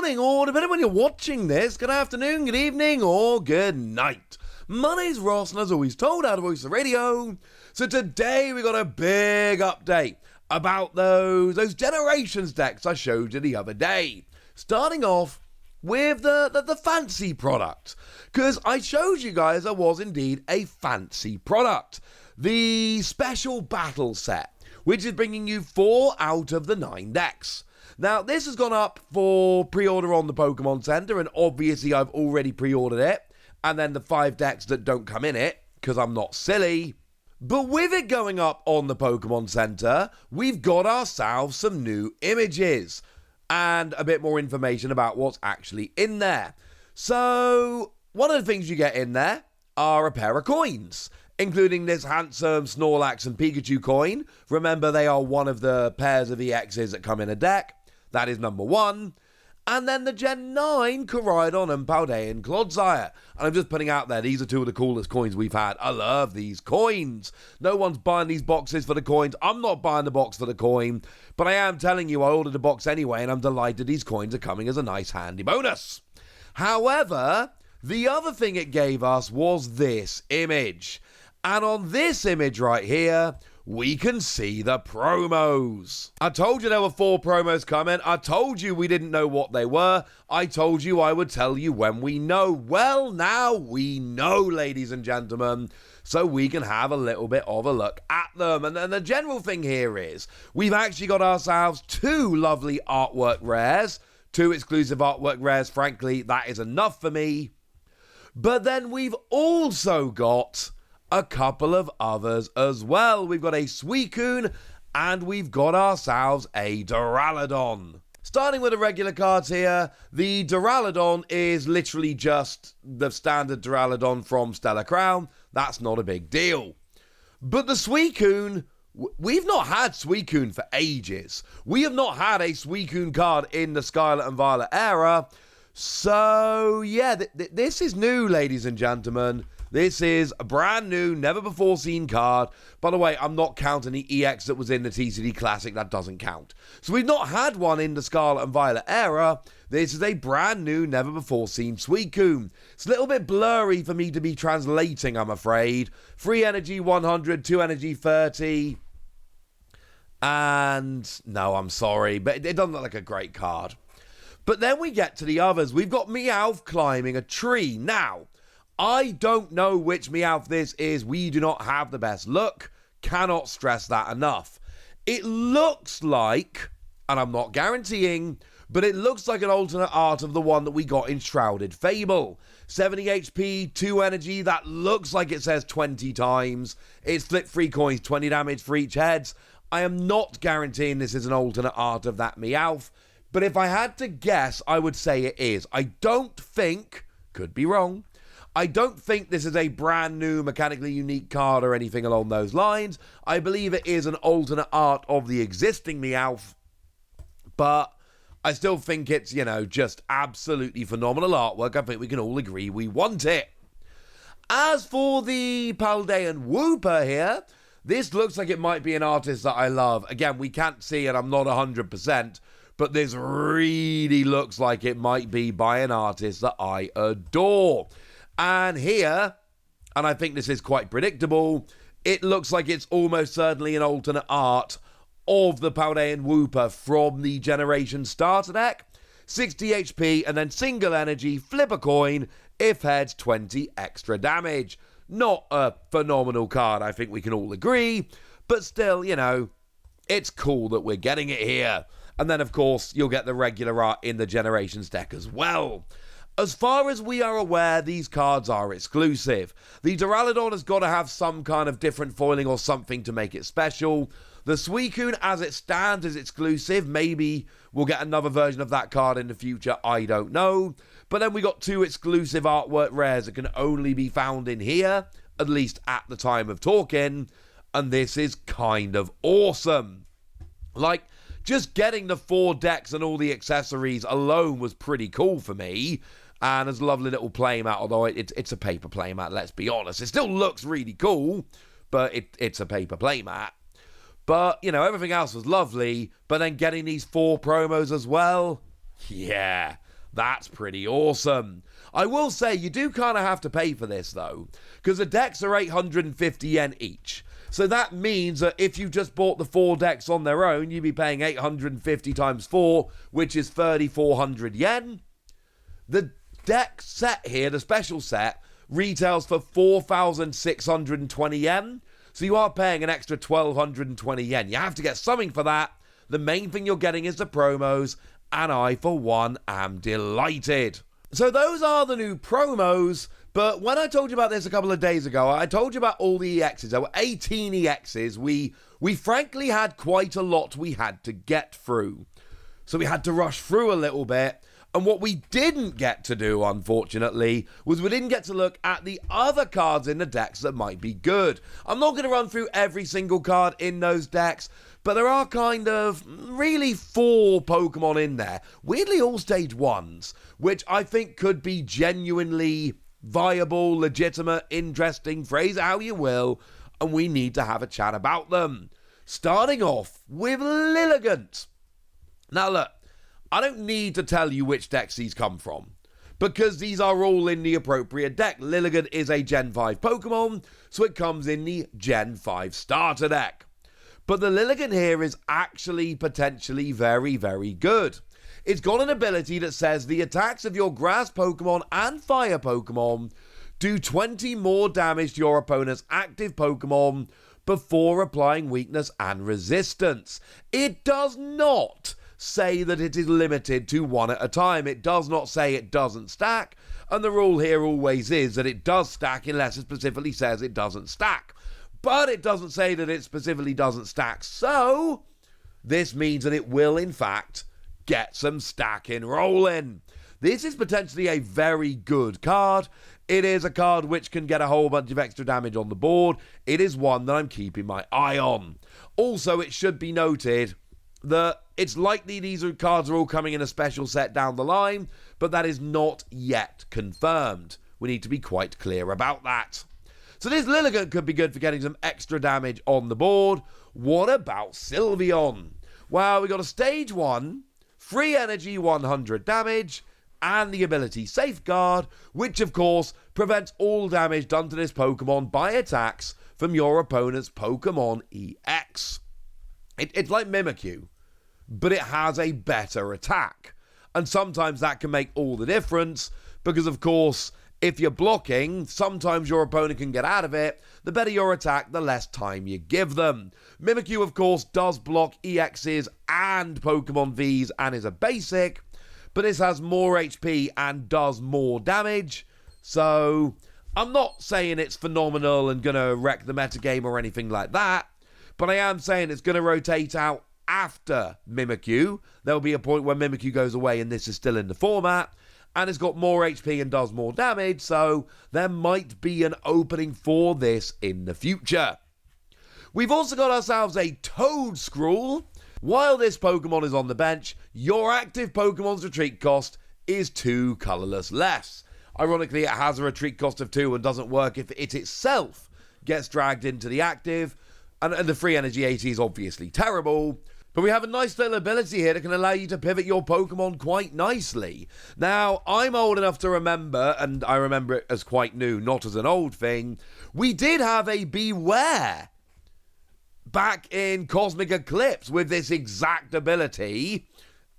morning, or depending when you're watching this, good afternoon, good evening, or good night. My name's Ross, and as always told, out of Voice of Radio. So today we got a big update about those Generations decks I showed you the other day. Starting off with the fancy product, because I showed you guys there was indeed a fancy product. The special battle set, which is bringing you 4 out of the 9 decks. Now, this has gone up for pre-order on the Pokémon Center, and obviously I've already pre-ordered it, and then the 5 decks that don't come in it, because I'm not silly. But with it going up on the Pokémon Center, we've got ourselves some new images, and a bit more information about what's actually in there. So, one of the things you get in there are a pair of coins, including this handsome Snorlax and Pikachu coin. Remember, they are one of the pairs of EXs that come in a deck. That is number 1. And then the Gen 9 Koraidon and Paldean Clodsire. And I'm just putting out there, these are 2 of the coolest coins we've had. I love these coins. No one's buying these boxes for the coins. I'm not buying the box for the coin. But I am telling you, I ordered the box anyway, and I'm delighted these coins are coming as a nice handy bonus. However, the other thing it gave us was this image. And on this image right here, we can see the promos. I told you there were 4 promos coming. I told you we didn't know what they were. I told you I would tell you when we know. Well, now we know, ladies and gentlemen, so we can have a little bit of a look at them. And the general thing here is we've actually got ourselves 2 lovely artwork rares, 2 exclusive artwork rares. Frankly, that is enough for me. But then we've also got a couple of others as well. We've got a Suicune, and we've got ourselves a Duraludon. Starting with the regular cards here, the Duraludon is literally just the standard Duraludon from Stellar Crown. That's not a big deal. But the Suicune, we've not had Suicune for ages. We have not had a Suicune card in the Scarlet and Violet era. So, yeah, this is new, ladies and gentlemen. This is a brand new, never-before-seen card. By the way, I'm not counting the EX that was in the TCG Classic. That doesn't count. So we've not had one in the Scarlet and Violet era. This is a brand new, never-before-seen Suicune. It's a little bit blurry for me to be translating, I'm afraid. 3 energy, 100, 2 energy, 30. And no, I'm sorry, but it doesn't look like a great card. But then we get to the others. We've got Meowth climbing a tree. Now, I don't know which Meowth this is. We do not have the best look. Cannot stress that enough. It looks like, and I'm not guaranteeing, but it looks like an alternate art of the one that we got in Shrouded Fable. 70 HP, 2 energy. That looks like it says 20 times. It's flip 3 coins, 20 damage for each heads. I am not guaranteeing this is an alternate art of that Meowth. But if I had to guess, I would say it is. I don't think, could be wrong, I don't think this is a brand new mechanically unique card or anything along those lines. I believe it is an alternate art of the existing Meowth. But I still think it's, just absolutely phenomenal artwork. I think we can all agree we want it. As for the Paldean Wooper here, this looks like it might be an artist that I love. Again, we can't see it. I'm not 100%. But this really looks like it might be by an artist that I adore. And here, and I think this is quite predictable, it looks like it's almost certainly an alternate art of the Paldean Wooper from the Generation Starter deck. 60 HP and then single energy, flip a coin, if heads 20 extra damage. Not a phenomenal card, I think we can all agree, but still, it's cool that we're getting it here. And then, of course, you'll get the regular art in the Generations deck as well. As far as we are aware, these cards are exclusive. The Duraludon has got to have some kind of different foiling or something to make it special. The Suicune, as it stands, is exclusive. Maybe we'll get another version of that card in the future. I don't know. But then we got 2 exclusive artwork rares that can only be found in here, at least at the time of talking. And this is kind of awesome. Just getting the 4 decks and all the accessories alone was pretty cool for me. And there's a lovely little playmat, although it's a paper playmat, let's be honest. It still looks really cool, but it's a paper playmat. But, everything else was lovely. But then getting these 4 promos as well, yeah, That's pretty awesome. I will say you do kind of have to pay for this though, because the decks are 850 yen each. So that means that if you just bought the 4 decks on their own, you'd be paying 850 times 4, which is 3,400 yen. The deck set here, the special set, retails for 4,620 yen. So you are paying an extra 1,220 yen. You have to get something for that. The main thing you're getting is the promos, and I, for one, am delighted. So those are the new promos, but when I told you about this a couple of days ago, I told you about all the EXs. There were 18 EXs. We frankly had quite a lot we had to get through. So we had to rush through a little bit. And what we didn't get to do, unfortunately, was we didn't get to look at the other cards in the decks that might be good. I'm not going to run through every single card in those decks, but there are kind of really 4 Pokemon in there. Weirdly, all stage 1s, which I think could be genuinely viable, legitimate, interesting, phrase it how you will, and we need to have a chat about them. Starting off with Lilligant. Now look, I don't need to tell you which decks these come from, because these are all in the appropriate deck. Lilligant is a Gen 5 Pokemon, so it comes in the Gen 5 starter deck. But the Lilligant here is actually potentially very, very good. It's got an ability that says the attacks of your grass Pokemon and fire Pokemon do 20 more damage to your opponent's active Pokemon before applying weakness and resistance. It does not say that it is limited to 1 at a time. It does not say it doesn't stack, and the rule here always is that it does stack unless it specifically says it doesn't stack. But it doesn't say that it specifically doesn't stack, so this means that it will in fact get some stacking rolling. This is potentially a very good card. It is a card which can get a whole bunch of extra damage on the board. It is one that I'm keeping my eye on. Also, it should be noted that it's likely these cards are all coming in a special set down the line, but that is not yet confirmed. We need to be quite clear about that. So this Lilligant could be good for getting some extra damage on the board. What about Sylveon? Well, we got a stage 1, free energy 100 damage, and the ability Safeguard, which of course prevents all damage done to this Pokemon by attacks from your opponent's Pokemon EX. It's like Mimikyu, but it has a better attack. And sometimes that can make all the difference, because of course, if you're blocking, sometimes your opponent can get out of it. The better your attack, the less time you give them. Mimikyu, of course, does block EXs and Pokemon Vs and is a basic, but this has more HP and does more damage. So, I'm not saying it's phenomenal and going to wreck the metagame or anything like that, but I am saying it's going to rotate out after Mimikyu. There'll be a point where Mimikyu goes away and this is still in the format, and it's got more HP and does more damage, so there might be an opening for this in the future. We've also got ourselves a Toedscruel. While this Pokemon is on the bench, your active Pokemon's retreat cost is 2 colourless less. Ironically, it has a retreat cost of 2 and doesn't work if it itself gets dragged into the active, and the free energy 80 is obviously terrible. But we have a nice little ability here that can allow you to pivot your Pokemon quite nicely. Now, I'm old enough to remember, and I remember it as quite new, not as an old thing, we did have a Beware back in Cosmic Eclipse with this exact ability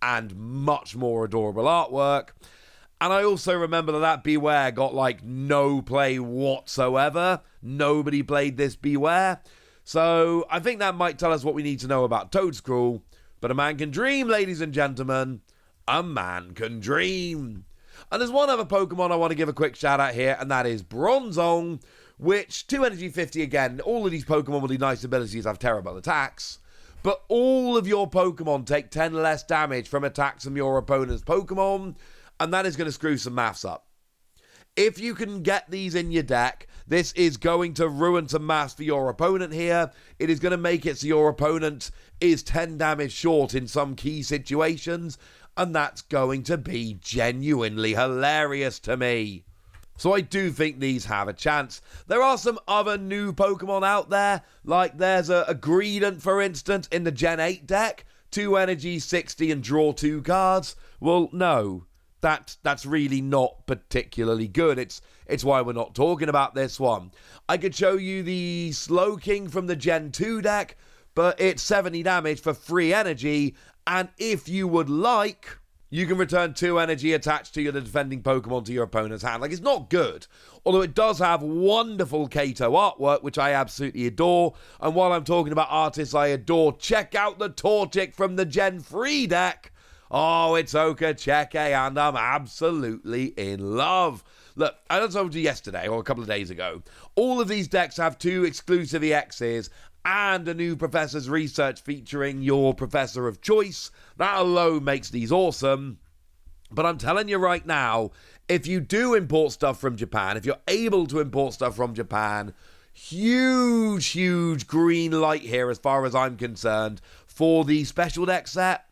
and much more adorable artwork. And I also remember that Beware got like no play whatsoever. Nobody played this Beware. So I think that might tell us what we need to know about Toedscruel. But a man can dream, ladies and gentlemen. A man can dream. And there's one other Pokemon I want to give a quick shout out here, and that is Bronzong, which 2 energy 50 again. All of these Pokemon with these nice abilities have terrible attacks, but all of your Pokemon take 10 less damage from attacks from your opponent's Pokemon, and that is going to screw some maths up. If you can get these in your deck, this is going to ruin some maths for your opponent here. It is going to make it so your opponent is 10 damage short in some key situations, and that's going to be genuinely hilarious to me. So I do think these have a chance. There are some other new Pokemon out there, like there's a Greedent, for instance, in the Gen 8 deck. 2 energy, 60, and draw 2 cards. Well, no. that's really not particularly good. It's why we're not talking about this one. I could show you the Slowking from the Gen 2 deck, but it's 70 damage for 3 energy, and if you would like, you can return 2 energy attached to your defending Pokemon to your opponent's hand. Like, it's not good. Although it does have wonderful Kato artwork, which I absolutely adore. And while I'm talking about artists I adore, check out the Torchic from the Gen 3 deck. Oh, it's Okacheke, and I'm absolutely in love. Look, I told you yesterday, or a couple of days ago, all of these decks have 2 exclusive EXs and a new Professor's Research featuring your Professor of Choice. That alone makes these awesome. But I'm telling you right now, if you do import stuff from Japan, if you're able to import stuff from Japan, huge green light here as far as I'm concerned for the special deck set,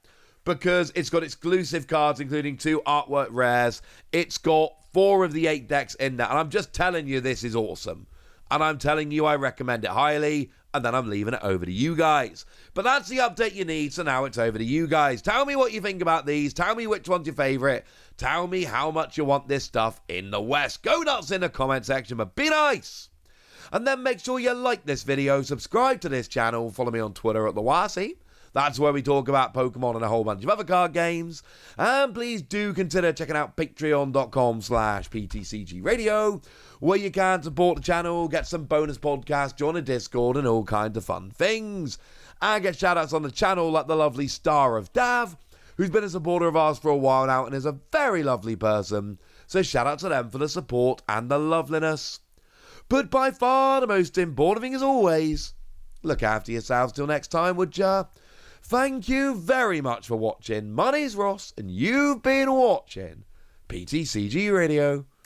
because it's got exclusive cards, including 2 artwork rares. It's got 4 of the 8 decks in there, and I'm just telling you this is awesome. And I'm telling you I recommend it highly, and then I'm leaving it over to you guys. But that's the update you need, so now it's over to you guys. Tell me what you think about these. Tell me which one's your favourite. Tell me how much you want this stuff in the West. Go nuts in the comment section, but be nice. And then make sure you like this video, subscribe to this channel, follow me on Twitter at TheWasi. That's where we talk about Pokemon and a whole bunch of other card games. And please do consider checking out patreon.com/PTCG Radio, where you can support the channel, get some bonus podcasts, join a Discord, and all kinds of fun things. And get shoutouts on the channel like the lovely Star of Dav, who's been a supporter of ours for a while now and is a very lovely person. So shout out to them for the support and the loveliness. But by far the most important thing as always, look after yourselves till next time, would ya? Thank you very much for watching. My name's Ross, and you've been watching PTCG Radio.